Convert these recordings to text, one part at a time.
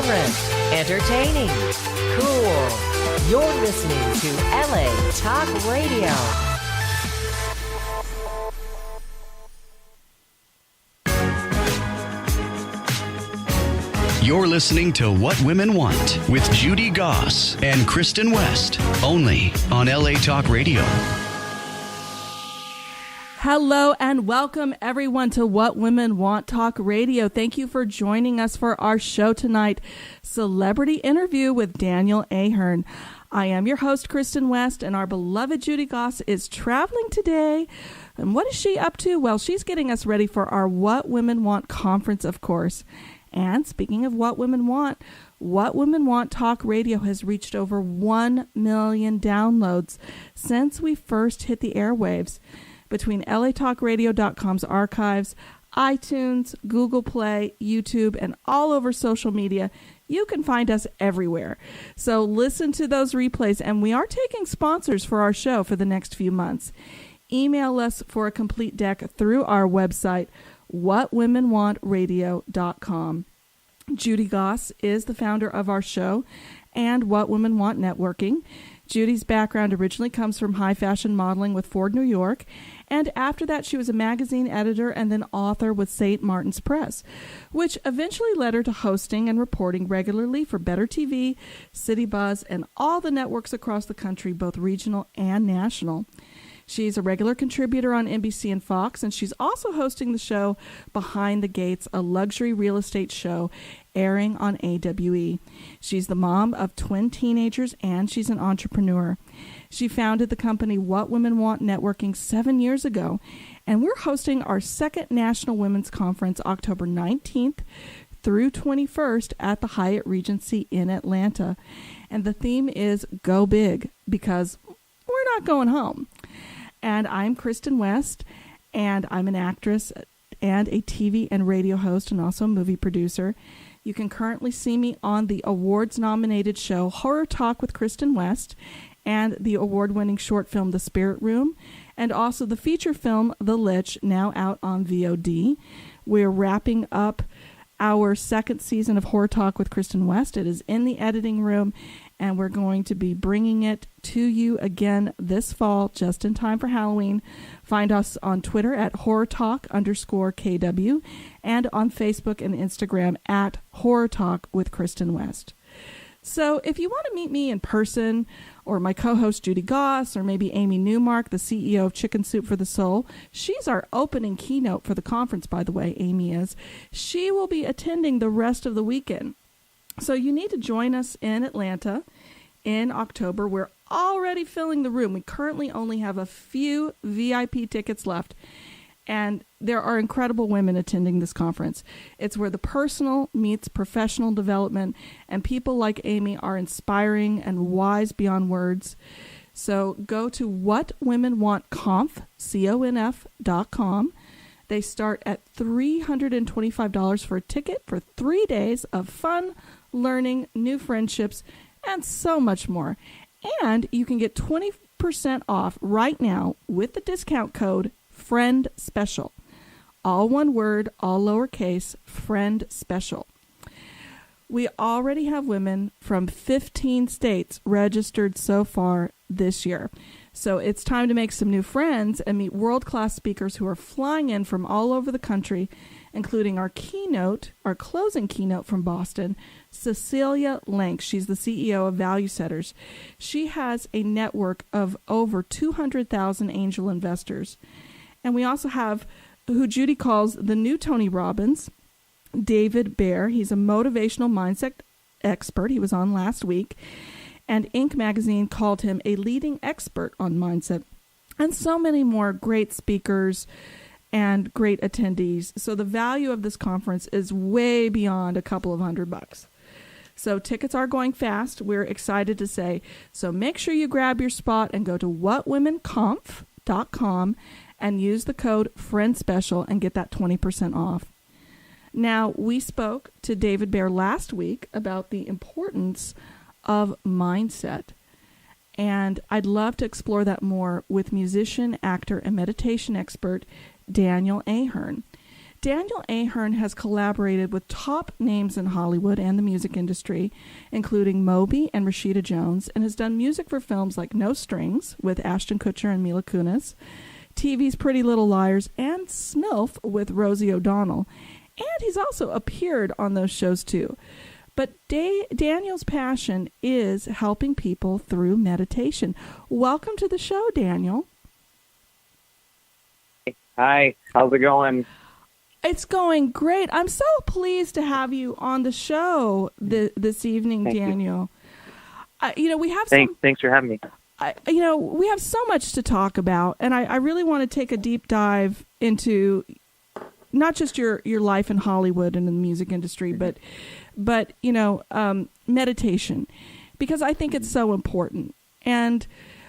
irreverent, entertaining, cool. You're listening to LA Talk Radio. You're listening to What Women Want with Judy Goss and Kristen West, only on LA Talk Radio. Hello and welcome everyone to What Women Want Talk Radio. Thank you for joining us for our show tonight, Celebrity Interview with Daniel Ahearn. I am your host, Kristen West, and our beloved Judy Goss is traveling today. And what is she up to? Well, she's getting us ready for our What Women Want conference, of course. And speaking of What Women Want Talk Radio has reached over 1 million downloads since we first hit the airwaves. Between latalkradio.com's archives, iTunes, Google Play, YouTube, and all over social media, you can find us everywhere. So listen to those replays, and we are taking sponsors for our show for the next few months. Email us for a complete deck through our website, whatwomenwantradio.com. Judy Goss is the founder of our show and What Women Want Networking. Judy's background originally comes from high fashion modeling with Ford, New York, and after that she was a magazine editor and then author with St. Martin's Press, which eventually led her to hosting and reporting regularly for Better TV, City Buzz, and all the networks across the country, both regional and national. She's a regular contributor on NBC and Fox, and she's also hosting the show Behind the Gates, a luxury real estate show airing on AWE. She's the mom of twin teenagers, and she's an entrepreneur. She founded the company What Women Want Networking 7 years ago, and we're hosting our second National Women's Conference October 19th through 21st at the Hyatt Regency in Atlanta. And the theme is Go Big, because we're not going home. And I'm Kristen West, and I'm an actress and a TV and radio host and also a movie producer. You can currently see me on the awards-nominated show Horror Talk with Kristen West and the award-winning short film The Spirit Room, and also the feature film The Lich, now out on VOD. We're wrapping up our second season of Horror Talk with Kristen West. It is in the editing room, and we're going to be bringing it to you again this fall, just in time for Halloween. Find us on Twitter at HorrorTalk_KW and on Facebook and Instagram at Horror Talk with Kristen West. So if you want to meet me in person, or my co-host Judy Goss, or maybe Amy Newmark, the CEO of Chicken Soup for the Soul. She's our opening keynote for the conference, by the way, Amy is. She will be attending the rest of the weekend. So you need to join us in Atlanta in October. We're already filling the room. We currently only have a few VIP tickets left, and there are incredible women attending this conference. It's where the personal meets professional development, and people like Amy are inspiring and wise beyond words. So go to whatwomenwantconf.com. They start at $325 for a ticket for 3 days of fun, learning, new friendships, and so much more. And you can get 20% off right now with the discount code Friend Special. All one word, all lowercase, Friend Special. We already have women from 15 states registered so far this year. So it's time to make some new friends and meet world-class speakers who are flying in from all over the country, including our closing keynote from Boston, Cecilia Lenk. She's the CEO of Value Setters. She has a network of over 200,000 angel investors. And we also have who Judy calls the new Tony Robbins, David Baer. He's a motivational mindset expert. He was on last week. And Inc. magazine called him a leading expert on mindset. And so many more great speakers and great attendees. So the value of this conference is way beyond a couple of $100. So tickets are going fast. We're excited to say. So make sure you grab your spot and go to whatwomenconf.com and use the code FRIENDSPECIAL and get that 20% off. Now, we spoke to David Baer last week about the importance of mindset, and I'd love to explore that more with musician, actor, and meditation expert Daniel Ahearn. Daniel Ahearn has collaborated with top names in Hollywood and the music industry, including Moby and Rashida Jones, and has done music for films like No Strings with Ashton Kutcher and Mila Kunis, TV's Pretty Little Liars, and Smilf with Rosie O'Donnell. And he's also appeared on those shows too. But Daniel's passion is helping people through meditation. Welcome to the show, Daniel. Hi, how's it going? It's going great. I'm so pleased to have you on the show this evening, Thank Daniel. We have Thanks for having me. we have so much to talk about, and I really want to take a deep dive into not just your life in Hollywood and in the music industry, but meditation, because I think it's so important. And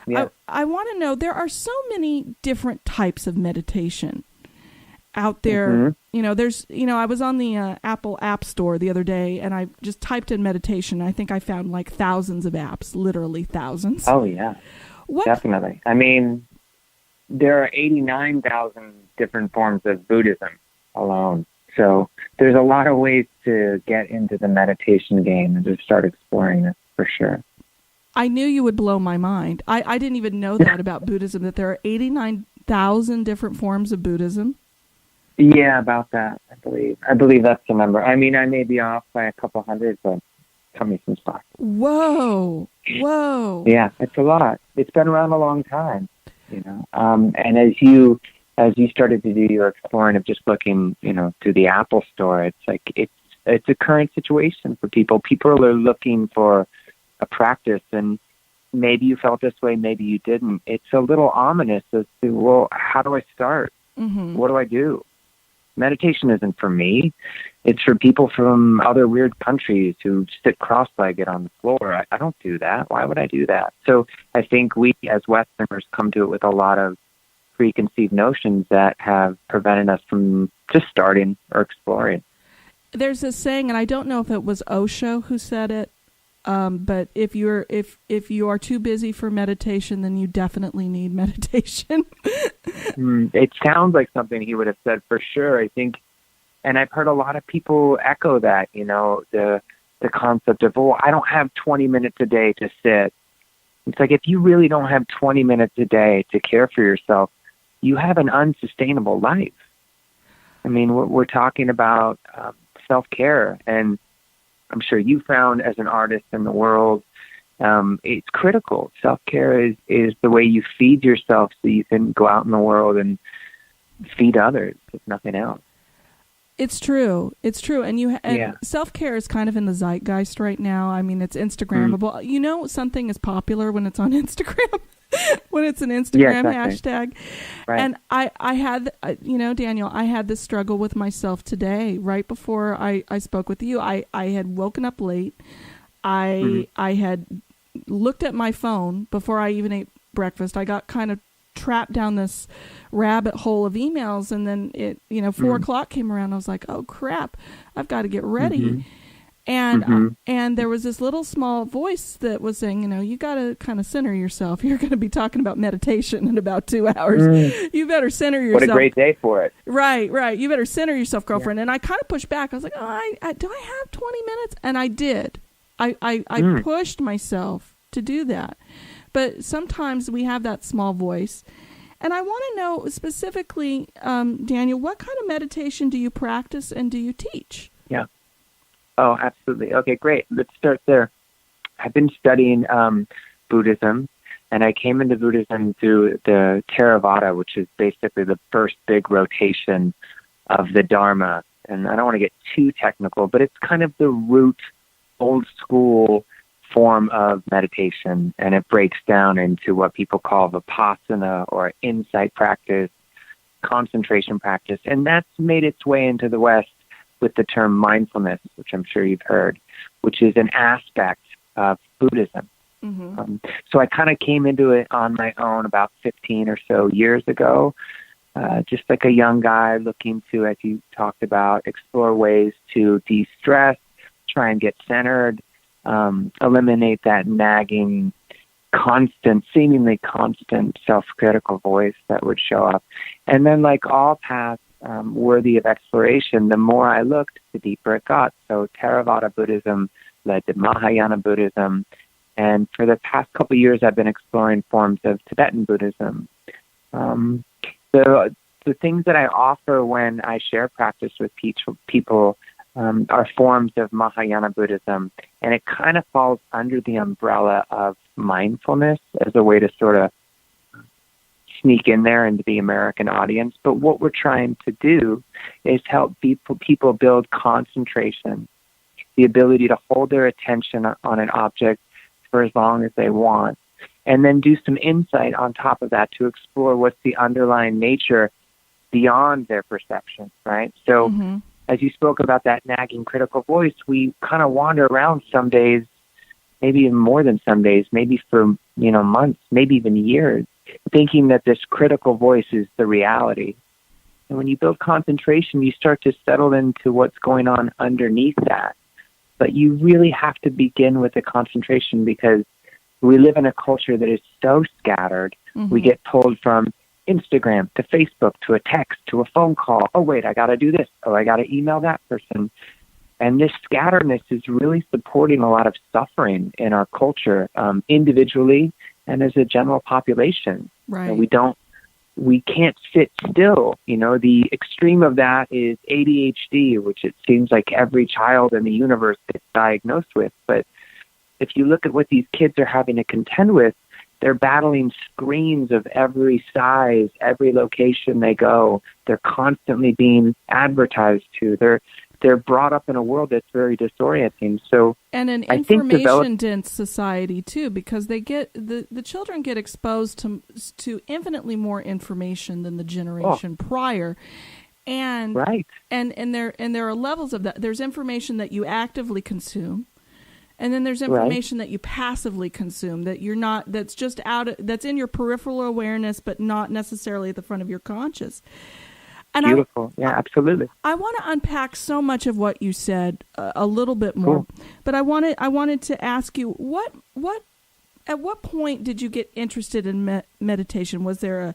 Yeah. I want to know, there are so many different types of meditation out there. Mm-hmm. There's, I was on the Apple App Store the other day, and I just typed in meditation. I think I found like thousands of apps, literally thousands. Oh, yeah, definitely. I mean, there are 89,000 different forms of Buddhism alone. So there's a lot of ways to get into the meditation game and to start exploring it, for sure. I knew you would blow my mind. I didn't even know that about Buddhism, that there are 89,000 different forms of Buddhism. Yeah, about that, I believe. I believe that's the number. I mean, I may be off by a couple hundred, but cut me some slack. Whoa. Yeah, it's a lot. It's been around a long time, And as you started to do your exploring of just looking, through the Apple Store, it's like it's a current situation for people. People are looking for a practice, and maybe you felt this way, maybe you didn't. It's a little ominous as to, well, how do I start? Mm-hmm. What do I do? Meditation isn't for me. It's for people from other weird countries who sit cross-legged on the floor. I don't do that. Why would I do that? So I think we as Westerners come to it with a lot of preconceived notions that have prevented us from just starting or exploring. There's this saying, and I don't know if it was Osho who said it, but if you are too busy for meditation, then you definitely need meditation. It sounds like something he would have said for sure, I think. And I've heard a lot of people echo that, the concept of, I don't have 20 minutes a day to sit. It's like, if you really don't have 20 minutes a day to care for yourself, you have an unsustainable life. I mean, we're talking about self-care, and I'm sure you found as an artist in the world, it's critical. Self-care is the way you feed yourself so you can go out in the world and feed others, if nothing else. It's true. And self-care is kind of in the zeitgeist right now. I mean, it's Instagrammable. Something is popular when it's on Instagram, when it's an Instagram hashtag. Right. And I had, Daniel, I had this struggle with myself today, right before I spoke with you. I had woken up late. I had looked at my phone before I even ate breakfast. I got kind of trapped down this rabbit hole of emails, and then 4 o'clock came around. I was like, oh crap, I've got to get ready. And there was this little small voice that was saying, you got to kind of center yourself. You're going to be talking about meditation in about 2 hours. You better center yourself. What a great day for it. Right. You better center yourself, girlfriend. Yeah. And I kind of pushed back. I was like, do I have 20 minutes? And I did. I pushed myself to do that. But sometimes we have that small voice. And I want to know specifically, Daniel, what kind of meditation do you practice and do you teach? Yeah. Oh, absolutely. Okay, great. Let's start there. I've been studying Buddhism, and I came into Buddhism through the Theravada, which is basically the first big rotation of the Dharma. And I don't want to get too technical, but it's kind of the root, old school form of meditation, and it breaks down into what people call vipassana or insight practice, concentration practice, and that's made its way into the West with the term mindfulness, which I'm sure you've heard, which is an aspect of Buddhism. So I kind of came into it on my own about 15 or so years ago, just like a young guy looking to, as you talked about, explore ways to de-stress, try and get centered, eliminate that nagging, seemingly constant self-critical voice that would show up. And then like all paths, worthy of exploration, the more I looked, the deeper it got. So Theravada Buddhism led to Mahayana Buddhism. And for the past couple of years, I've been exploring forms of Tibetan Buddhism. The things that I offer when I share practice with people are forms of Mahayana Buddhism. And it kind of falls under the umbrella of mindfulness as a way to sort of sneak in there into the American audience. But what we're trying to do is help people build concentration, the ability to hold their attention on an object for as long as they want, and then do some insight on top of that to explore what's the underlying nature beyond their perception, right? So as you spoke about that nagging critical voice, we kind of wander around some days, maybe even more than some days, maybe for, months, maybe even years, thinking that this critical voice is the reality. And when you build concentration, you start to settle into what's going on underneath that. But you really have to begin with the concentration because we live in a culture that is so scattered. We get pulled from Instagram to Facebook to a text to a phone call. Oh, wait, I got to do this. Oh, I got to email that person. And this scatteredness is really supporting a lot of suffering in our culture, individually and as a general population. Right. We can't sit still. The extreme of that is ADHD, which it seems like every child in the universe gets diagnosed with. But if you look at what these kids are having to contend with, they're battling screens of every size, every location they go. They're constantly being advertised to. They're brought up in a world that's very disorienting. So, and an information-dense society too, because they get the children get exposed to infinitely more information than the generation prior, and right. And there are levels of that. There's information that you actively consume, and then there's information that you passively consume that's in your peripheral awareness, but not necessarily at the front of your conscious. And beautiful. Absolutely. I want to unpack so much of what you said a little bit more, but I wanted to ask you at what point did you get interested in meditation? Was there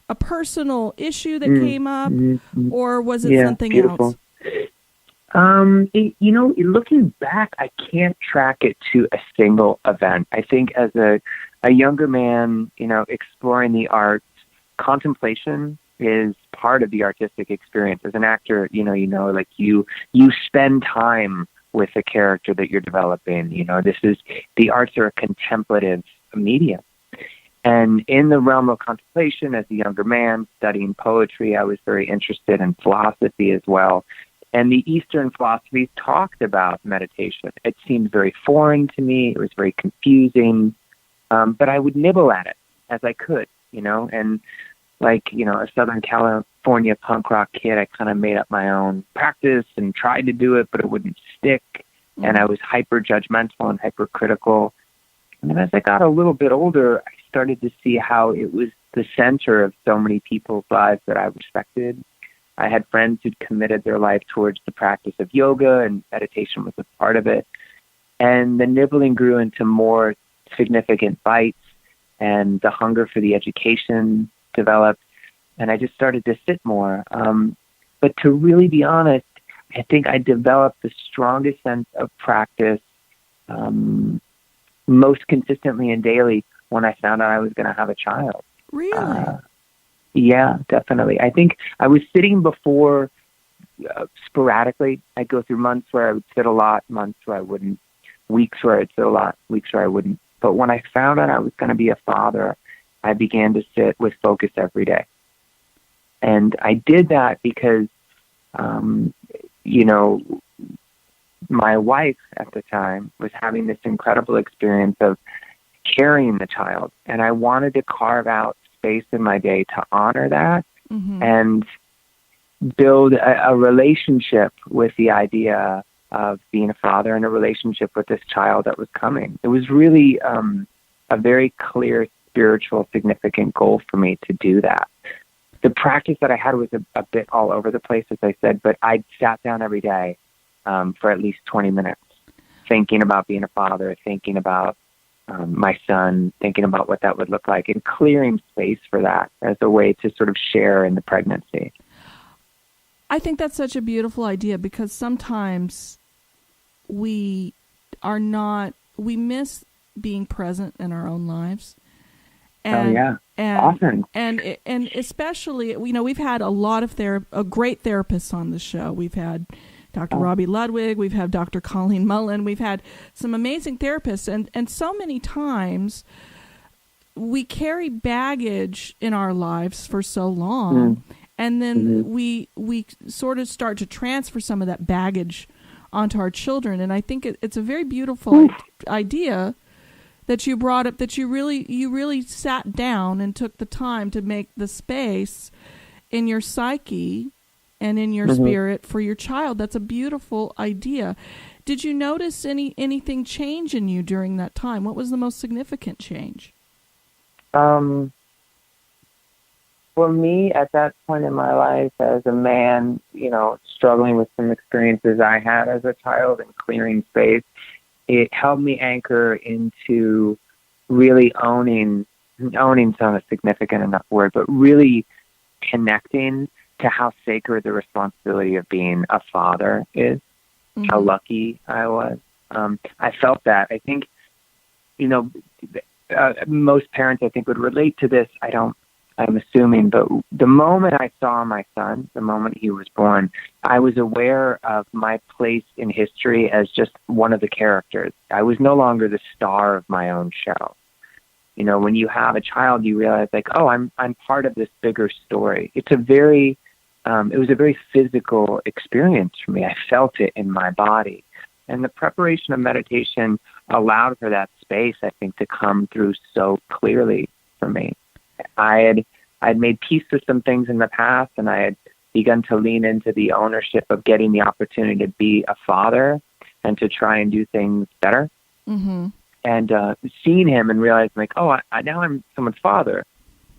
a personal issue that came up, or was it something else? Looking back, I can't track it to a single event. I think as a younger man, exploring the arts, contemplation is part of the artistic experience. As an actor, like you spend time with the character that you're developing. The arts are a contemplative medium. And in the realm of contemplation, as a younger man studying poetry, I was very interested in philosophy as well. And the Eastern philosophies talked about meditation. It seemed very foreign to me. It was very confusing. But I would nibble at it as I could, and like, a Southern California punk rock kid, I kind of made up my own practice and tried to do it, but it wouldn't stick. And I was hyper judgmental and hypercritical. And then as I got a little bit older, I started to see how it was the center of so many people's lives that I respected. I had friends who'd committed their life towards the practice of yoga, and meditation was a part of it. And the nibbling grew into more significant bites, and the hunger for the education developed, and I just started to sit more. But to really be honest, I think I developed the strongest sense of practice most consistently and daily when I found out I was going to have a child. Really? Yeah, definitely. I think I was sitting before sporadically. I'd go through months where I would sit a lot, months where I wouldn't, weeks where I'd sit a lot, weeks where I wouldn't. But when I found out I was going to be a father, I began to sit with focus every day. And I did that because, my wife at the time was having this incredible experience of carrying the child. And I wanted to carve out space in my day to honor that and build a relationship with the idea of being a father and a relationship with this child that was coming. It was really a very clear spiritual significant goal for me to do that. The practice that I had was a bit all over the place, as I said, but I sat down every day for at least 20 minutes thinking about being a father, thinking about my son, thinking about what that would look like, and clearing space for that as a way to sort of share in the pregnancy. I think that's such a beautiful idea, because sometimes we miss being present in our own lives. And, often. And especially, we've had a lot of great therapists on the show. We've had Dr. Robbie Ludwig, we've had Dr. Colleen Mullen, we've had some amazing therapists, and so many times we carry baggage in our lives for so long, and then we sort of start to transfer some of that baggage onto our children. And I think it's a very beautiful idea that you brought up, that you really sat down and took the time to make the space in your psyche and in your spirit for your child. That's a beautiful idea. Did you notice anything change in you during that time? What was the most significant change? For me, at that point in my life, as a man, struggling with some experiences I had as a child and clearing space, it helped me anchor into really owning's not a significant enough word, but really connecting to how sacred the responsibility of being a father is, how lucky I was. I felt that. I think, most parents, I think, would relate to this. I'm assuming, but the moment I saw my son, the moment he was born, I was aware of my place in history as just one of the characters. I was no longer the star of my own show. When you have a child, you realize I'm part of this bigger story. It was a very physical experience for me. I felt it in my body. And the preparation of meditation allowed for that space, I think, to come through so clearly for me. I had made peace with some things in the past, and I had begun to lean into the ownership of getting the opportunity to be a father and to try and do things better. And seeing him and realizing, now I'm someone's father.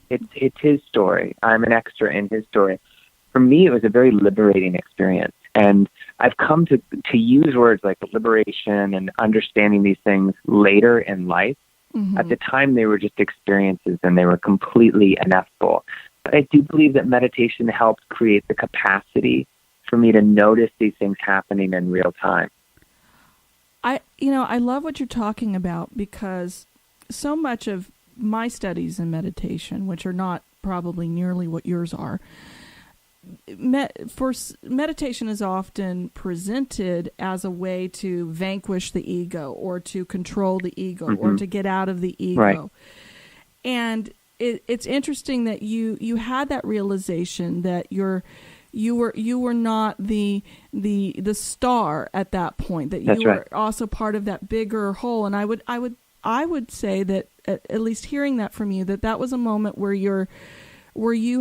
It's his story. I'm an extra in his story. For me, it was a very liberating experience. And I've come to use words like liberation and understanding these things later in life. At the time, they were just experiences, and they were completely ineffable. But I do believe that meditation helps create the capacity for me to notice these things happening in real time. I love what you're talking about, because so much of my studies in meditation, which are not probably nearly what yours are, meditation is often presented as a way to vanquish the ego, or to control the ego, or to get out of the ego. Right. And it's interesting that you had that realization that you were not the star at that point, that you were also part of that bigger whole. And I would say that, at least hearing that from you, that was a moment where you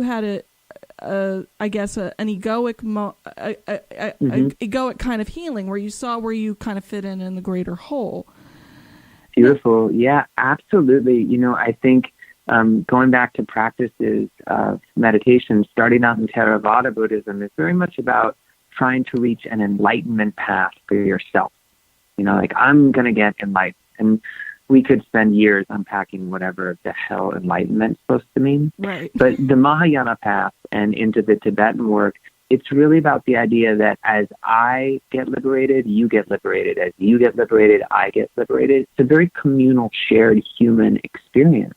had an egoic egoic kind of healing, where you saw where you kind of fit in the greater whole. Beautiful. Yeah, absolutely. I think going back to practices of meditation, starting out in Theravada Buddhism, is very much about trying to reach an enlightenment path for yourself. I'm going to get enlightened. And we could spend years unpacking whatever the hell enlightenment is supposed to mean. Right. But the Mahayana path and into the Tibetan work, it's really about the idea that as I get liberated, you get liberated. As you get liberated, I get liberated. It's a very communal, shared human experience.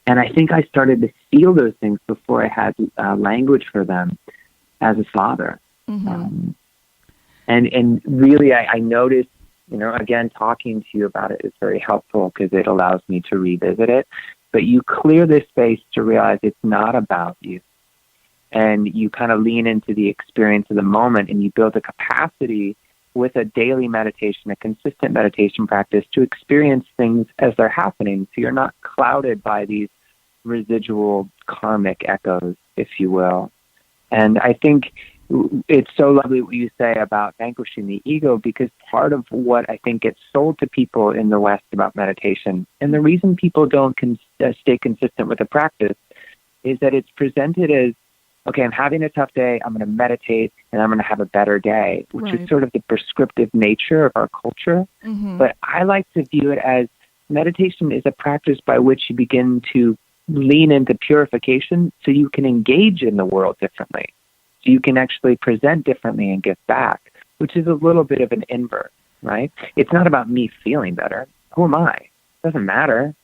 And I think I started to feel those things before I had language for them as a father. And really, I noticed, again, talking to you about it is very helpful, because it allows me to revisit it. But you clear this space to realize it's not about you. And you kind of lean into the experience of the moment, and you build a capacity with a daily meditation, a consistent meditation practice, to experience things as they're happening. So you're not clouded by these residual karmic echoes, if you will. And I think it's so lovely what you say about vanquishing the ego, because part of what I think gets sold to people in the West about meditation, and the reason people don't stay consistent with the practice, is that it's presented as, okay, I'm having a tough day, I'm going to meditate, and I'm going to have a better day, which is sort of the prescriptive nature of our culture. But I like to view it as meditation is a practice by which you begin to lean into purification so you can engage in the world differently. So you can actually present differently and give back, which is a little bit of an invert, right? It's not about me feeling better. Who am I? It doesn't matter.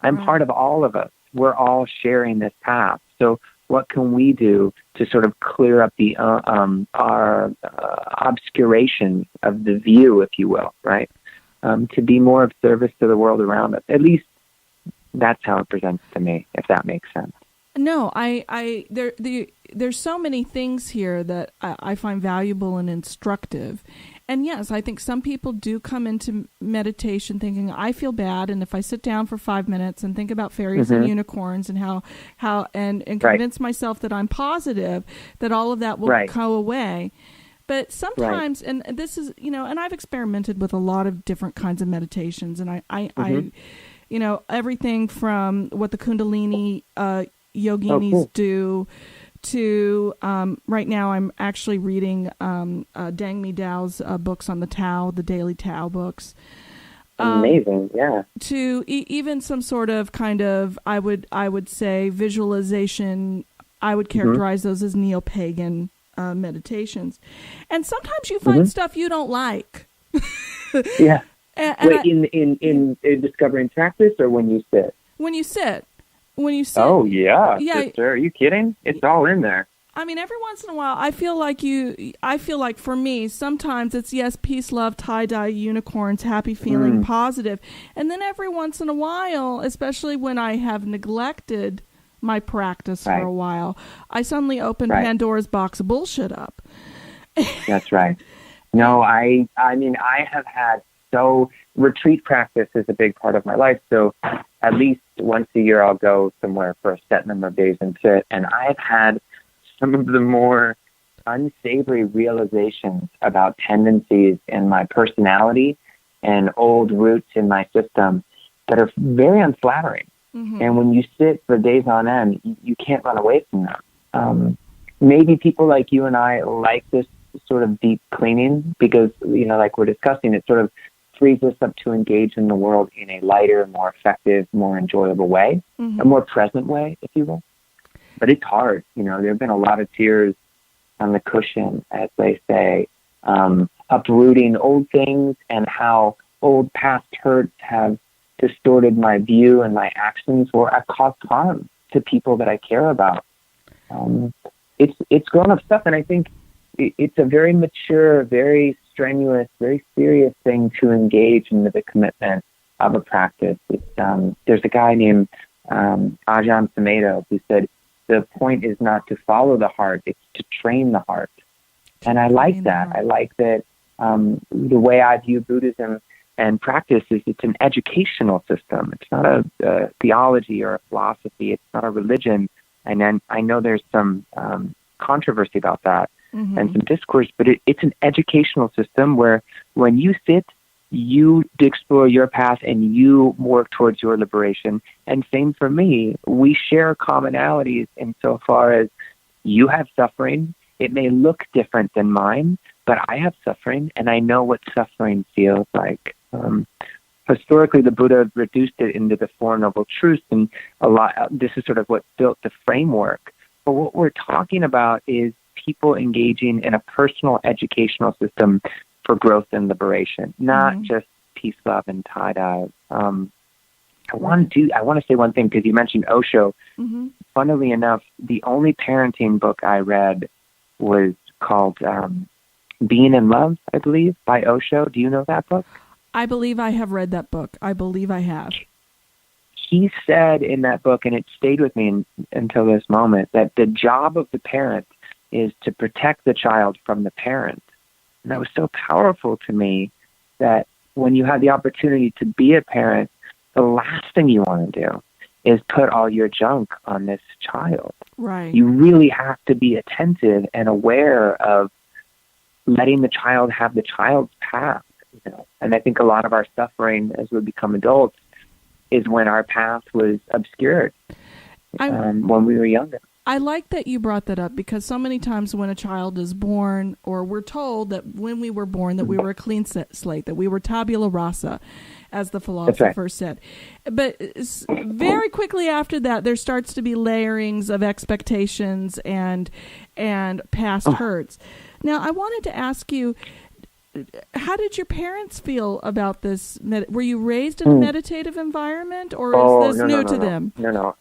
I'm part of all of us. We're all sharing this path. So what can we do to sort of clear up the our obscuration of the view, if you will, right? To be more of service to the world around us. At least that's how it presents to me, if that makes sense. No, there's so many things here that I find valuable and instructive. And yes, I think some people do come into meditation thinking, I feel bad, and if I sit down for 5 minutes and think about fairies and unicorns and how and convince myself that I'm positive, that all of that will go away. But sometimes, and this is, and I've experimented with a lot of different kinds of meditations, and I everything from what the Kundalini yoginis do to right now I'm actually reading Dang Mi Dao's books on the Tao, the Daily Tao books. Amazing, yeah. To even some sort of kind of, I would say, visualization. I would characterize those as neo-pagan meditations. And sometimes you find stuff you don't like. Yeah. And in discovering practice, or when you sit? When you sit. Oh, yeah. Sister, are you kidding? It's all in there. I mean, every once in a while, I feel like for me, sometimes it's, yes, peace, love, tie-dye, unicorns, happy feeling, positive. And then every once in a while, especially when I have neglected my practice for a while, I suddenly open Pandora's box of bullshit up. That's right. No, I mean, I have had retreat practice is a big part of my life. So at least once a year, I'll go somewhere for a set number of days and sit. And I've had some of the more unsavory realizations about tendencies in my personality and old roots in my system that are very unflattering. And when you sit for days on end, you can't run away from them. Maybe people like you and I like this sort of deep cleaning because, like we're discussing, it sort of frees us up to engage in the world in a lighter, more effective, more enjoyable way, a more present way, if you will. But it's hard. There have been a lot of tears on the cushion, as they say, uprooting old things and how old past hurts have distorted my view and my actions, or I've caused harm to people that I care about. It's grown-up stuff, and I think it's a very mature, very strenuous, very serious thing to engage in the commitment of a practice. There's a guy named Ajahn Sumedho who said, the point is not to follow the heart, it's to train the heart. And I like that. I like that the way I view Buddhism and practice is it's an educational system. It's not a theology or a philosophy. It's not a religion. And then I know there's some controversy about that and some discourse, but it's an educational system where when you sit, you explore your path and you work towards your liberation. And same for me. We share commonalities insofar as you have suffering. It may look different than mine, but I have suffering and I know what suffering feels like. Historically, the Buddha reduced it into the Four Noble Truths, and this is sort of what built the framework. But what we're talking about is people engaging in a personal educational system for growth and liberation, not just peace, love, and tie-dye. I want to say one thing because you mentioned Osho. Funnily enough, the only parenting book I read was called Being in Love, I believe, by Osho. Do you know that book? I believe I have read that book. I believe I have. He said in that book, and it stayed with me until this moment, that the job of the parent is to protect the child from the parent. And that was so powerful to me that when you have the opportunity to be a parent, the last thing you want to do is put all your junk on this child. Right. You really have to be attentive and aware of letting the child have the child's path. And I think a lot of our suffering as we become adults is when our path was obscured when we were younger. I like that you brought that up because so many times when a child is born, or we're told that when we were born that we were a clean slate, that we were tabula rasa, as the philosopher said. But very quickly after that, there starts to be layerings of expectations and past hurts. Now, I wanted to ask you, how did your parents feel about this? Were you raised in a meditative environment, or is this new to them? No.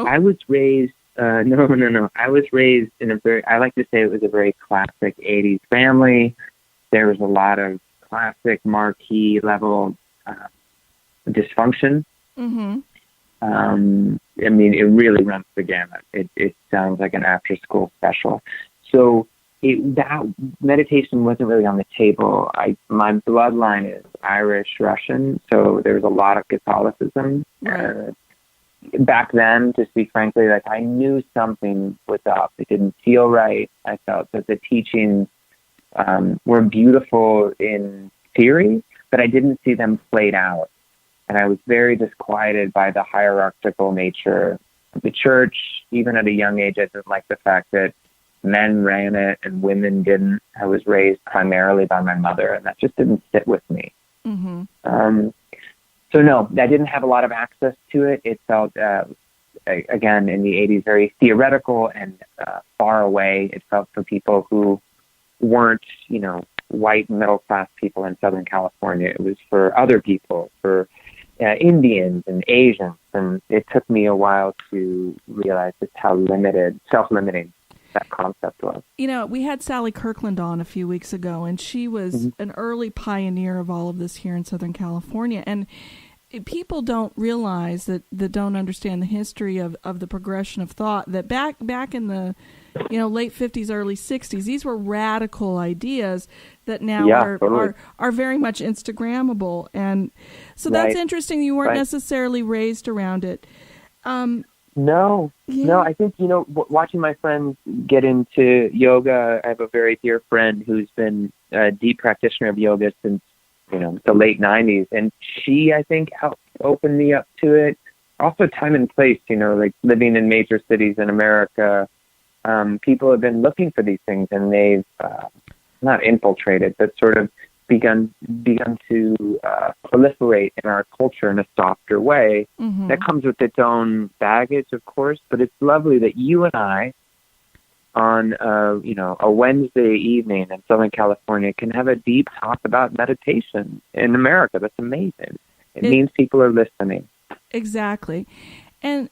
I was raised. No. I was raised in I like to say it was a very classic 80s family. There was a lot of classic marquee level dysfunction. Mm-hmm. I mean, it really runs the gamut. It sounds like an after-school special. So that meditation wasn't really on the table. My bloodline is Irish Russian, so there was a lot of Catholicism. Right. Back then, to speak frankly, like I knew something was up. It didn't feel right. I felt that the teachings were beautiful in theory, but I didn't see them played out. And I was very disquieted by the hierarchical nature of the church. Even at a young age, I didn't like the fact that men ran it and women didn't. I was raised primarily by my mother, and that just didn't sit with me. Mm-hmm. So no, I didn't have a lot of access to it. It felt, again, in the 80s, very theoretical and far away. It felt for people who weren't, white middle-class people in Southern California. It was for other people, for Indians and Asians. And it took me a while to realize just how self-limiting that concept was. We had Sally Kirkland on a few weeks ago, and she was an early pioneer of all of this here in Southern California. And people don't realize that don't understand the history of the progression of thought, that back in the late 50s, early 60s, these were radical ideas that now are very much Instagrammable. And so that's interesting. You weren't necessarily raised around it. No, I think, watching my friends get into yoga, I have a very dear friend who's been a deep practitioner of yoga since, the late 90s. And she, I think, helped open me up to it. Also time and place, like living in major cities in America, people have been looking for these things, and they've not infiltrated, but sort of begun to proliferate in our culture in a softer way. Mm-hmm. That comes with its own baggage, of course, but it's lovely that you and I, on a Wednesday evening in Southern California, can have a deep talk about meditation in America. That's amazing. It means people are listening. Exactly. And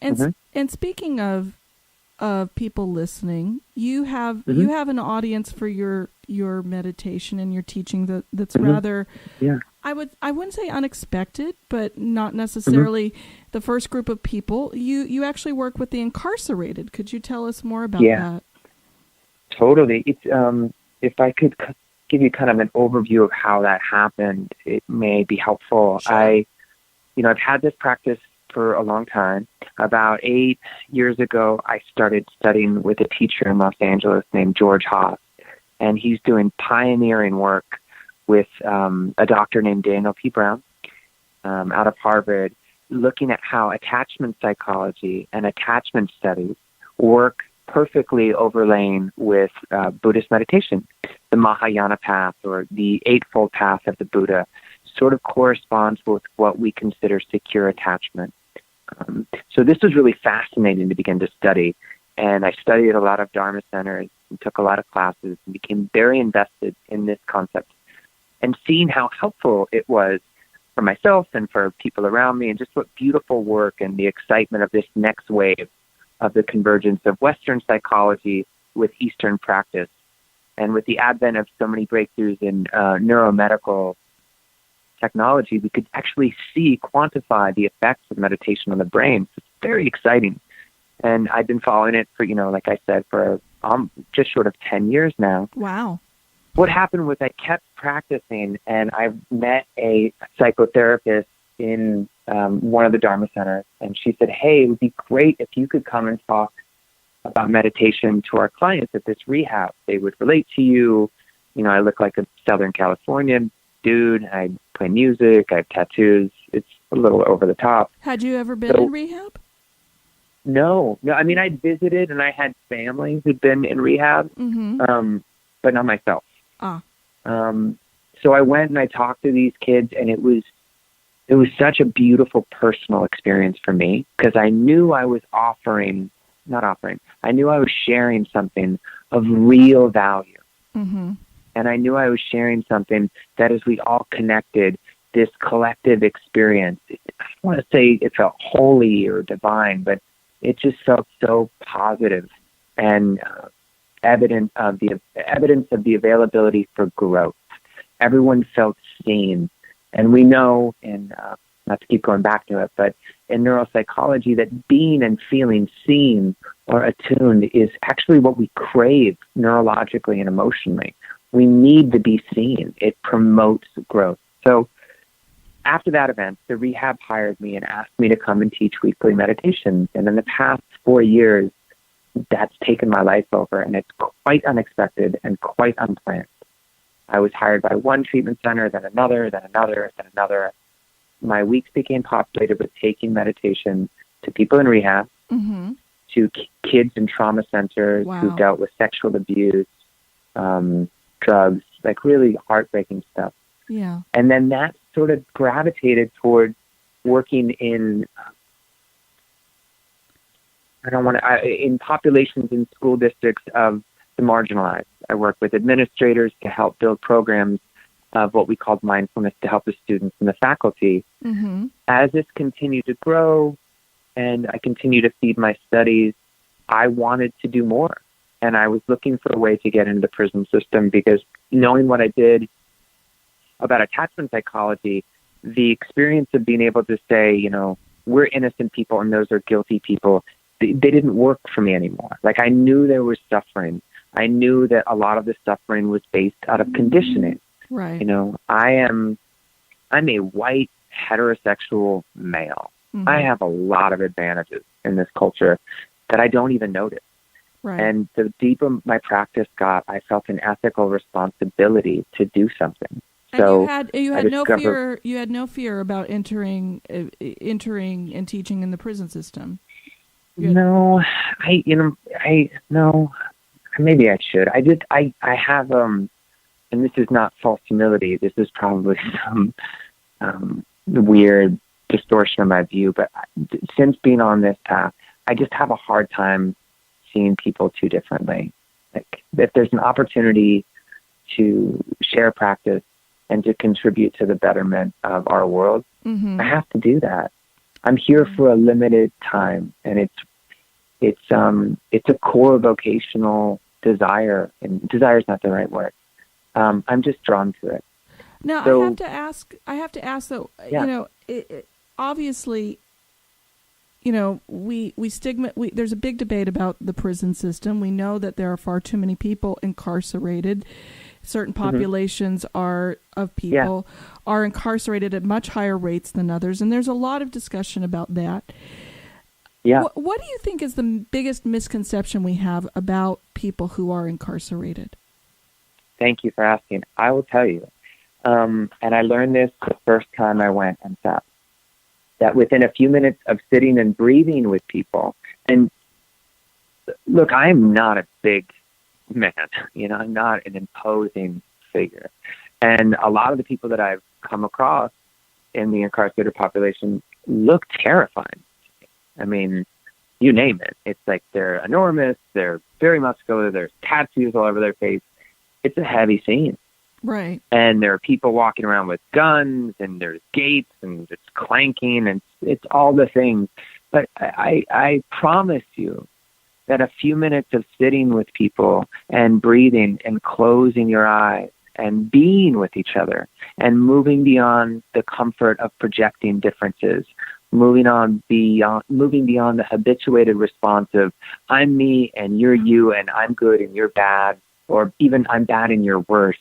speaking of people listening, you have an audience for your meditation and your teaching that's rather, I wouldn't say unexpected, but not necessarily the first group of people. You actually work with the incarcerated. Could you tell us more about that? Totally. It's if I could give you kind of an overview of how that happened, it may be helpful. Sure. I've had this practice for a long time. About 8 years ago, I started studying with a teacher in Los Angeles named George Haas, and he's doing pioneering work with a doctor named Daniel Brown out of Harvard, looking at how attachment psychology and attachment studies work perfectly overlaying with Buddhist meditation. The Mahayana path, or the Eightfold Path of the Buddha, sort of corresponds with what we consider secure attachment. So this was really fascinating to begin to study. And I studied at a lot of Dharma centers and took a lot of classes and became very invested in this concept. And seeing how helpful it was for myself and for people around me, and just what beautiful work and the excitement of this next wave of the convergence of Western psychology with Eastern practice. And with the advent of so many breakthroughs in neuromedical technology, we could actually quantify the effects of meditation on the brain. It's very exciting. And I've been following it for, like I said, for just short of 10 years now. Wow. What happened was I kept practicing, and I met a psychotherapist in one of the Dharma centers, and she said, hey, it would be great if you could come and talk about meditation to our clients at this rehab. They would relate to you. I look like a Southern Californian dude. I play music. I have tattoos. It's a little over the top. Had you ever been in rehab? No. I mean, I'd visited, and I had family who'd been in rehab, but not myself. Ah. So I went and I talked to these kids, and it was it was such a beautiful personal experience for me because I knew I was I knew I was sharing something of real value. Mm-hmm. And I knew I was sharing something that as we all connected, this collective experience, I don't want to say it felt holy or divine, but it just felt so positive and evidence of the availability for growth. Everyone felt seen. And we know, not to keep going back to it, but in neuropsychology, that being and feeling seen or attuned is actually what we crave neurologically and emotionally. We need to be seen. It promotes growth. So after that event, the rehab hired me and asked me to come and teach weekly meditations. And in the past 4 years, that's taken my life over, and it's quite unexpected and quite unplanned. I was hired by one treatment center, then another, then another, then another. My weeks became populated with taking meditation to people in rehab, Mm-hmm. to kids in trauma centers Wow. who dealt with sexual abuse, drugs, like really heartbreaking stuff. Yeah. And then that sort of gravitated toward working in, in populations in school districts of the marginalized. I work with administrators to help build programs of what we called mindfulness to help the students and the faculty. Mm-hmm. As this continued to grow and I continued to feed my studies, I wanted to do more. And I was looking for a way to get into the prison system because knowing what I did about attachment psychology, the experience of being able to say, we're innocent people and those are guilty people, they didn't work for me anymore. Like I knew there was suffering. I knew that a lot of the suffering was based out of conditioning. Right. I'm a white heterosexual male. Mm-hmm. I have a lot of advantages in this culture that I don't even notice. Right. And the deeper my practice got, I felt an ethical responsibility to do something. So and you had no fear. You had no fear about entering and teaching in the prison system. No, maybe I should. I have and this is not false humility. This is probably some weird distortion of my view. But since being on this path, I just have a hard time seeing people too differently. Like if there's an opportunity to share practice and to contribute to the betterment of our world, Mm-hmm. I have to do that. I'm here for a limited time, and it's a core vocational desire, and desire is not the right word. I'm just drawn to it. Now So- I have to ask though. Yeah. Obviously, we there's a big debate about the prison system. We know that there are far too many people incarcerated. Certain populations are incarcerated at much higher rates than others, and there's a lot of discussion about that. Yeah. What do you think is the biggest misconception we have about people who are incarcerated? Thank you for asking. I will tell you, and I learned this the first time I went and sat, that within a few minutes of sitting and breathing with people, and look, I'm not a big man, I'm not an imposing figure. And a lot of the people that I've come across in the incarcerated population look terrifying. I mean, you name it. It's like they're enormous, they're very muscular, there's tattoos all over their face. It's a heavy scene. Right. And there are people walking around with guns, and there's gates, and it's clanking, and it's all the things. But I promise you that a few minutes of sitting with people and breathing and closing your eyes and being with each other and moving beyond the comfort of projecting differences, moving beyond the habituated response of I'm me and you're you and I'm good and you're bad, or even I'm bad and you're worse.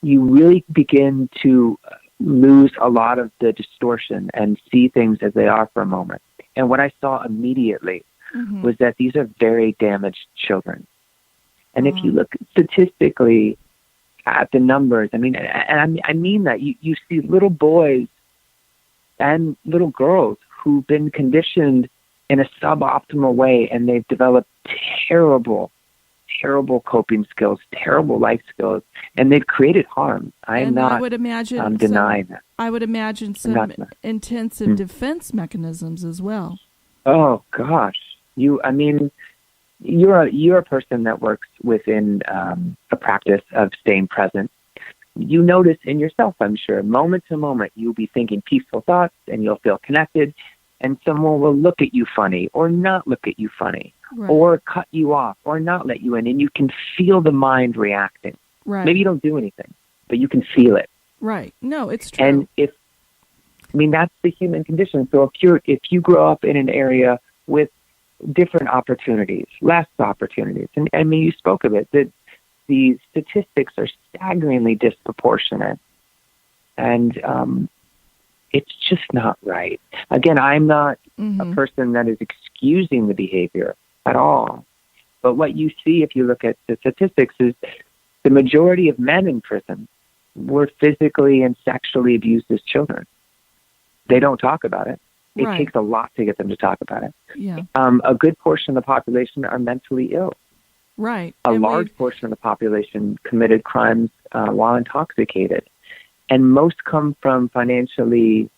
You really begin to lose a lot of the distortion and see things as they are for a moment. And what I saw immediately was that these are very damaged children. And if you look statistically at the numbers, I mean, and I mean that you see little boys and little girls who've been conditioned in a suboptimal way, and they've developed terrible, terrible coping skills, terrible life skills, and they've created harm. I'm not I would imagine denying that. I would imagine some intensive defense mechanisms as well. Oh gosh, you're a person that works within a practice of staying present. You notice in yourself, I'm sure, moment to moment, you'll be thinking peaceful thoughts and you'll feel connected, and someone will look at you funny or not look at you funny, right, or cut you off or not let you in, and you can feel the mind reacting. Right. Maybe you don't do anything, but you can feel it. Right. No, it's true. And that's the human condition. So if you grow up in an area with different opportunities, less opportunities, and you spoke of it, that the statistics are staggeringly disproportionate, and it's just not right. Again, I'm not a person that is excusing the behavior at all, but what you see if you look at the statistics is the majority of men in prison were physically and sexually abused as children. They don't talk about it. It Right. takes a lot to get them to talk about it. Yeah. A good portion of the population are mentally ill. Right. A And large portion of the population committed crimes while intoxicated. And most come from financially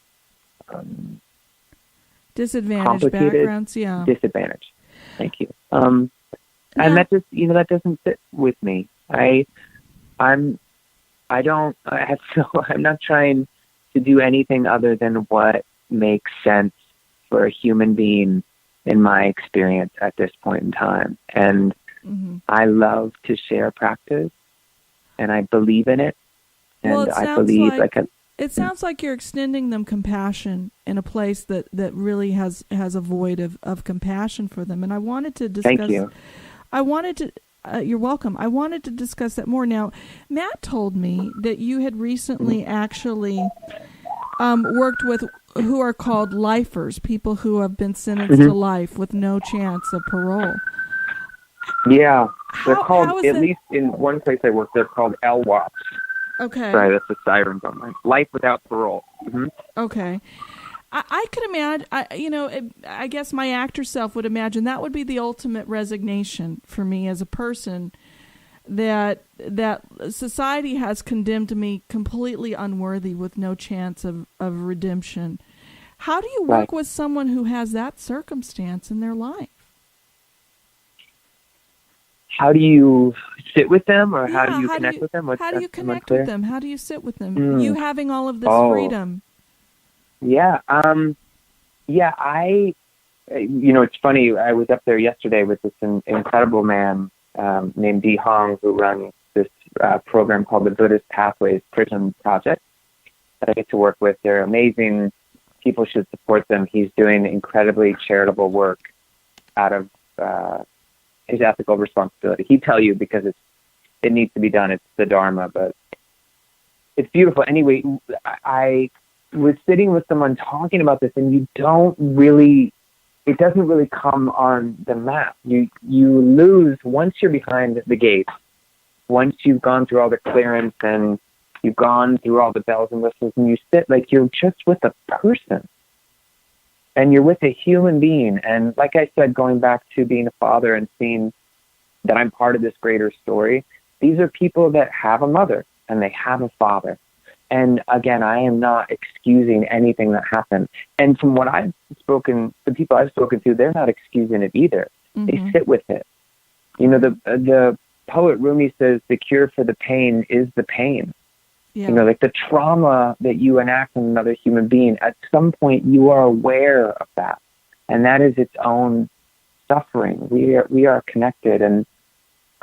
disadvantaged complicated backgrounds. Yeah. disadvantage. Thank you. And that just, that doesn't fit with me. I'm not trying to do anything other than what makes sense for a human being in my experience at this point in time. And I love to share practice, and I believe in it. And Well, it I sounds believe like it sounds like you're extending them compassion in a place that really has a void of compassion for them. And I wanted to discuss. Thank you. You're welcome. I wanted to discuss that more. Now, Matt told me that you had recently actually worked with who are called lifers, people who have been sentenced to life with no chance of parole. Yeah, they're called, how is at that? least in one place I work, they're called LWAPs. Okay. Sorry, that's the sirens on mine. Life without parole. Okay. I could imagine, I guess my actor self would imagine that would be the ultimate resignation for me as a person, that society has condemned me completely unworthy with no chance of redemption. How do you work with someone who has that circumstance in their life? How do you sit with them, or how do you connect with them? How do you connect with them? How do you sit with them? You having all of this freedom. Yeah. It's funny. I was up there yesterday with this incredible man named Dee Hong, who runs this program called the Buddhist Pathways Prison Project that I get to work with. They're amazing. People should support them. He's doing incredibly charitable work out of his ethical responsibility. He'd tell you because it needs to be done. It's the Dharma, but it's beautiful. Anyway, I was sitting with someone talking about this, and it doesn't really come on the map. You lose once you're behind the gates, once you've gone through all the clearance and you've gone through all the bells and whistles, and you sit like you're just with a person. And you're with a human being. And like I said, going back to being a father and seeing that I'm part of this greater story, these are people that have a mother and they have a father. And again, I am not excusing anything that happened. And from what the people I've spoken to, they're not excusing it either. They sit with it. The poet Rumi says the cure for the pain is the pain. Yeah. Like the trauma that you enact on another human being, at some point you are aware of that. And that is its own suffering. We are connected. And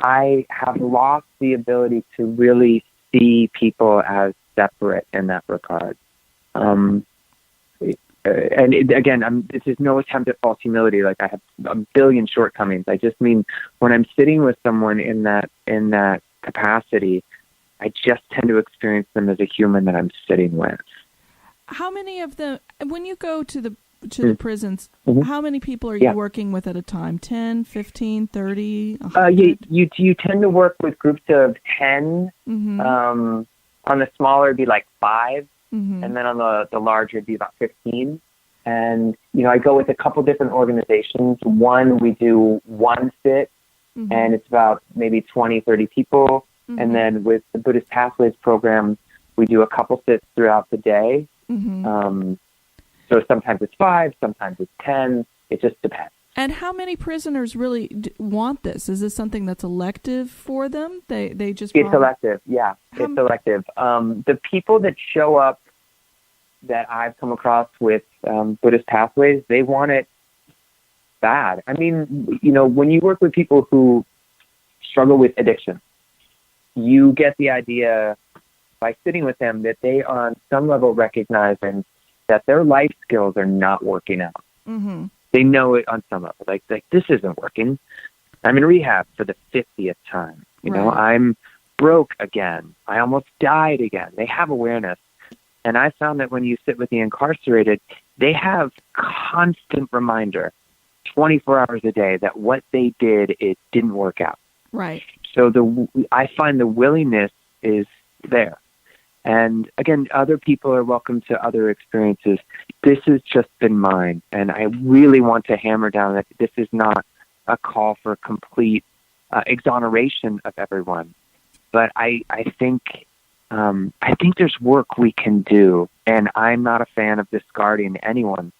I have lost the ability to really see people as separate in that regard. This is no attempt at false humility. Like I have a billion shortcomings. I just mean when I'm sitting with someone in that capacity, I just tend to experience them as a human that I'm sitting with. How many of them, when you go to the prisons, how many people are you working with at a time? 10, 15, 30, 100? You tend to work with groups of 10. On the smaller, it'd be like 5. And then on the larger, it'd be about 15. And, I go with a couple different organizations. One, we do one sit and it's about maybe 20, 30 people. And then with the Buddhist Pathways program, we do a couple sits throughout the day. So sometimes it's 5, sometimes it's 10. It just depends. And how many prisoners really want this? Is this something that's elective for them? They just It's elective, yeah. It's elective. The people that show up that I've come across with Buddhist Pathways, they want it bad. I mean, when you work with people who struggle with addiction, you get the idea by sitting with them that they are on some level recognizing that their life skills are not working out. They know it on some level. Like this isn't working. I'm in rehab for the 50th time. I'm broke again. I almost died again. They have awareness. And I found that when you sit with the incarcerated, they have constant reminder, 24 hours a day, that what they did, it didn't work out. Right. So I find the willingness is there. And again, other people are welcome to other experiences. This has just been mine. And I really want to hammer down that this is not a call for complete exoneration of everyone. But I think there's work we can do. And I'm not a fan of discarding anyone,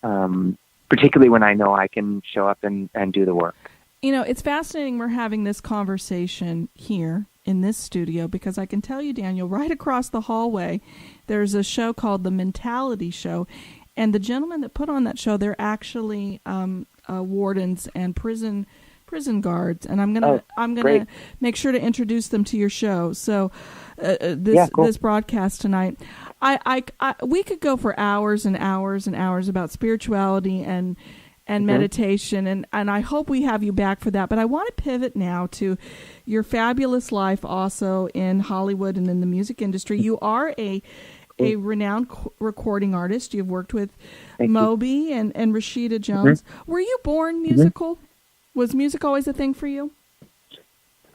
particularly when I know I can show up and do the work. It's fascinating we're having this conversation here in this studio, because I can tell you, Daniel, right across the hallway, there's a show called The Mentality Show. And the gentlemen that put on that show, they're actually wardens and prison guards. And I'm gonna make sure to introduce them to your show. So this broadcast tonight, we could go for hours and hours and hours about spirituality and meditation, and I hope we have you back for that. But I want to pivot now to your fabulous life also in Hollywood and in the music industry. You are a renowned recording artist. You've worked with Moby and Rashida Jones. Were you born musical? Was music always a thing for you?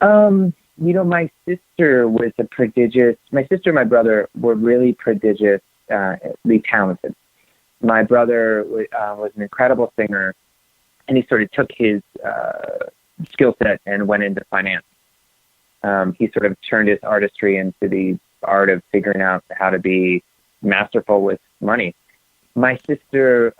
My sister was my sister and my brother were really prodigiously talented. My brother was an incredible singer, and he sort of took his skill set and went into finance. He sort of turned his artistry into the art of figuring out how to be masterful with money. My sister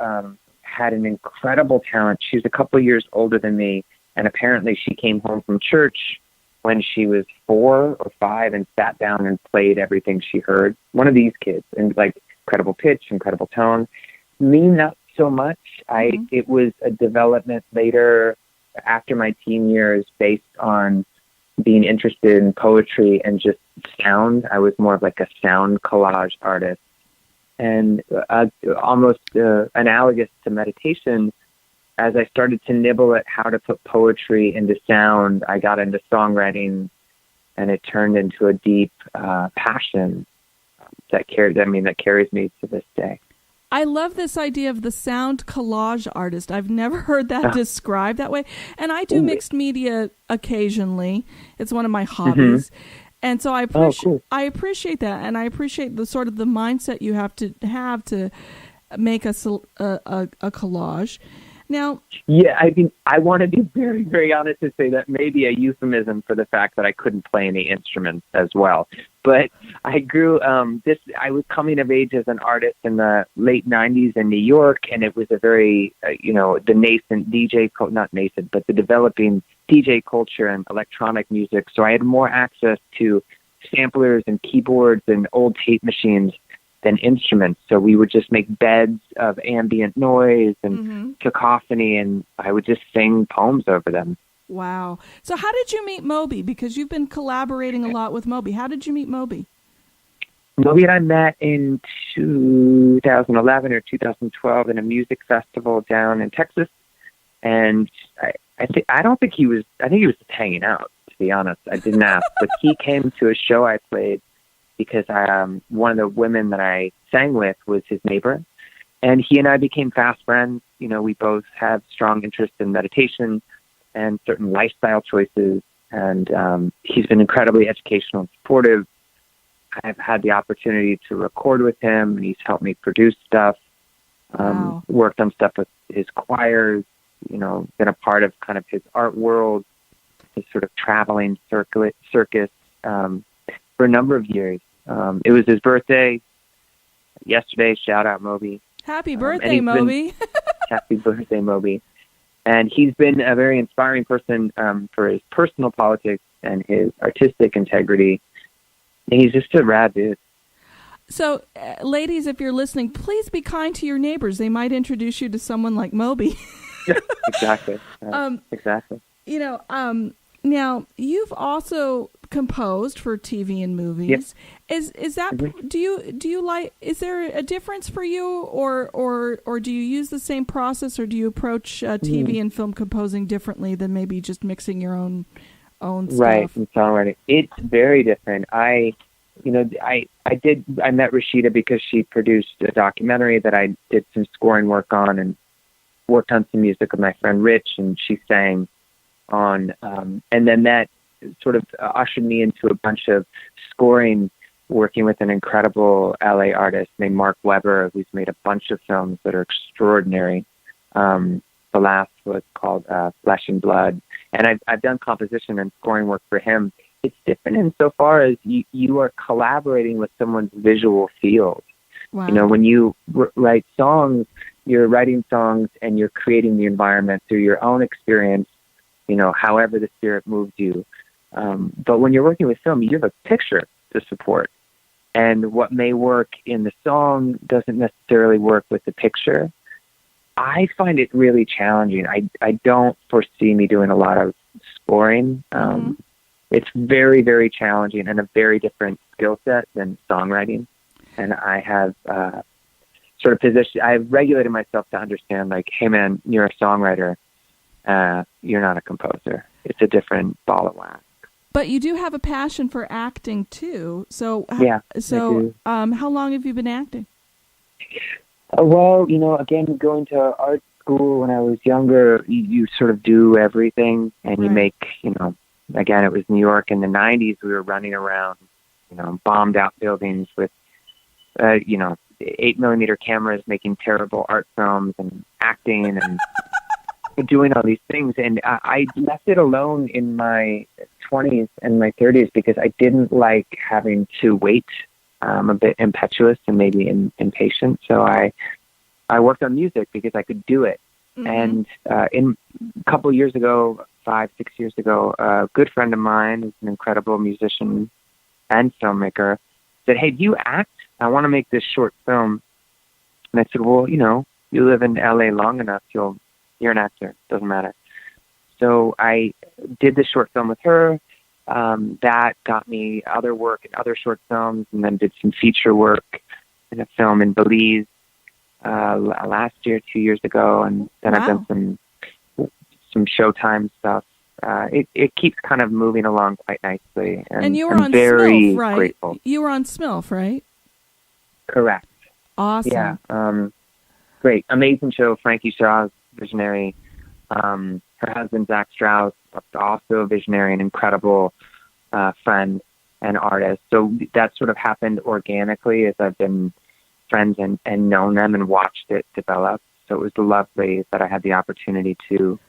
had an incredible talent. She was a couple of years older than me, and apparently she came home from church when she was 4 or 5 and sat down and played everything she heard. One of these kids, and incredible pitch, incredible tone. Me, not so much. It was a development later after my teen years based on being interested in poetry and just sound. I was more of a sound collage artist. And almost analogous to meditation, as I started to nibble at how to put poetry into sound, I got into songwriting, and it turned into a deep passion that carries me to this day. I love this idea of the sound collage artist. I've never heard that described that way. And I do mixed media occasionally. It's one of my hobbies. And so I appreciate that. And I appreciate the sort of the mindset you have to make a collage. Now, yeah, I want to be very, very honest to say that may be a euphemism for the fact that I couldn't play any instruments as well. But I grew I was coming of age as an artist in the late 90s in New York, and it was a very, the nascent not nascent, but the developing DJ culture and electronic music. So I had more access to samplers and keyboards and old tape machines than instruments. So we would just make beds of ambient noise and cacophony, and I would just sing poems over them. Wow. So how did you meet Moby? Because you've been collaborating a lot with Moby. How did you meet Moby? Moby and I met in 2011 or 2012 in a music festival down in Texas. And I think he was just hanging out, to be honest. I didn't ask, but he came to a show I played because one of the women that I sang with was his neighbor, and he and I became fast friends. We both have strong interest in meditation and certain lifestyle choices, and he's been incredibly educational and supportive. I've had the opportunity to record with him, and he's helped me produce stuff, worked on stuff with his choirs, been a part of kind of his art world. this sort of traveling circus for a number of years. It was his birthday yesterday. Shout out, Moby. Happy birthday, Moby. Happy birthday, Moby. And he's been a very inspiring person for his personal politics and his artistic integrity. And he's just a rad dude. So, ladies, if you're listening, please be kind to your neighbors. They might introduce you to someone like Moby. Exactly. Exactly. You know, now you've also composed for TV and movies. Yep. Is that do you like? Is there a difference for you, or do you use the same process, or do you approach TV and film composing differently than maybe just mixing your own stuff? Right, and songwriting. It's very different. I met Rashida because she produced a documentary that I did some scoring work on, and worked on some music with my friend Rich, and she sang on, and then that sort of ushered me into a bunch of scoring, working with an incredible LA artist named Mark Webber, who's made a bunch of films that are extraordinary. The last was called Flesh and Blood, and I've done composition and scoring work for him. It's different insofar as you are collaborating with someone's visual field. Wow. You know, when you write songs, you're writing songs and you're creating the environment through your own experience, you know, however the spirit moves you. But when you're working with film, you have a picture to support. And what may work in the song doesn't necessarily work with the picture. I find it really challenging. I don't foresee me doing a lot of scoring. It's very, very challenging and a very different skill set than songwriting. And I have I've regulated myself to understand, like, hey man, you're a songwriter. You're not a composer. It's a different ball of wax. But you do have a passion for acting too. So yeah. How long have you been acting? Well, you know, again, going to art school when I was younger, you sort of do everything, and you make, you know, again, it was New York in the 90s. We were running around, you know, bombed out buildings with, 8mm cameras, making terrible art films and acting and doing all these things. And I left it alone in my 20s and my 30s because I didn't like having to wait. I'm a bit impetuous and maybe impatient. So I worked on music because I could do it. Mm-hmm. And in a couple of years ago, 5-6 years ago, a good friend of mine, who's an incredible musician and filmmaker, said, "Hey, do you act? I want to make this short film." And I said, "Well, you know, you live in LA long enough, you're an actor. Doesn't matter." So I did this short film with her. That got me other work in other short films, and then did some feature work in a film in Belize last year, 2 years ago, and then I've done some Showtime stuff. It keeps kind of moving along quite nicely, and you were I'm on very Smilf, right? grateful. You were on Smilf, right? Correct. Awesome. Yeah. Great, amazing show. Frankie Shaw's visionary. Her husband Zach Strauss, also a visionary and incredible friend and artist. So that sort of happened organically as I've been friends and known them and watched it develop. So it was lovely that I had the opportunity to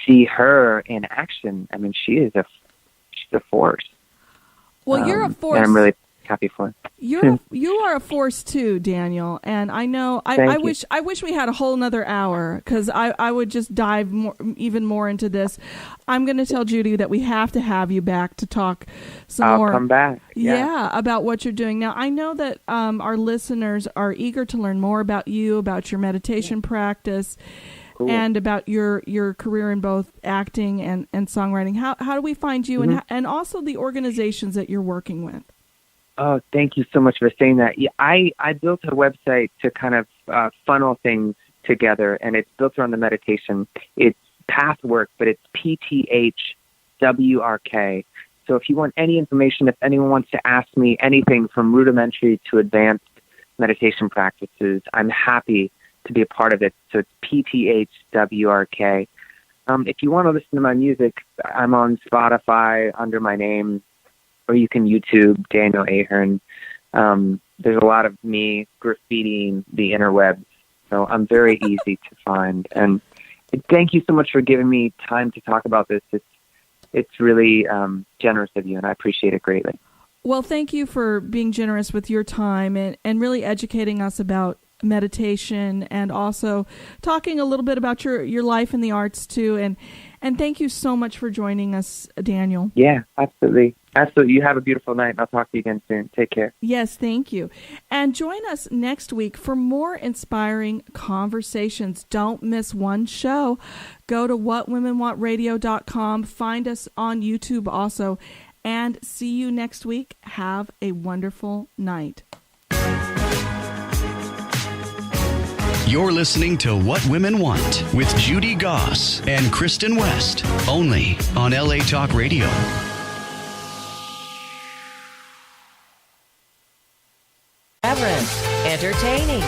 see her in action. I mean, she's a force. Well, you're a force. And I'm really happy for her. You are a force too, Daniel. And I know I wish we had a whole another hour, because I would just dive even more into this. I'm going to tell Judy that we have to have you back to talk some more. I'll come back. Yeah, about what you're doing now. I know that our listeners are eager to learn more about you, about your meditation practice. Cool. And about your career in both acting and songwriting. How do we find you, and also the organizations that you're working with? Oh, thank you so much for saying that. Yeah, I built a website to kind of funnel things together, and it's built around the meditation. It's Pathwork, but it's PTHWRK. So if you want any information, if anyone wants to ask me anything from rudimentary to advanced meditation practices, I'm happy to be a part of it. So it's PTHWRK. If you want to listen to my music, I'm on Spotify under my name, or you can YouTube Daniel Ahearn. There's a lot of me graffitiing the interwebs, so I'm very easy to find. And thank you so much for giving me time to talk about this. it's really generous of you, and I appreciate it greatly. Well, thank you for being generous with your time and really educating us about meditation, and also talking a little bit about your life in the arts too. And thank you so much for joining us, Daniel. Yeah, absolutely. Absolutely. You have a beautiful night, and I'll talk to you again soon. Take care. Yes, thank you. And join us next week for more inspiring conversations. Don't miss one show. Go to whatwomenwantradio.com. Find us on YouTube also. And see you next week. Have a wonderful night. You're listening to What Women Want with Judy Goss and Kristen West, only on LA Talk Radio. Irreverent, entertaining,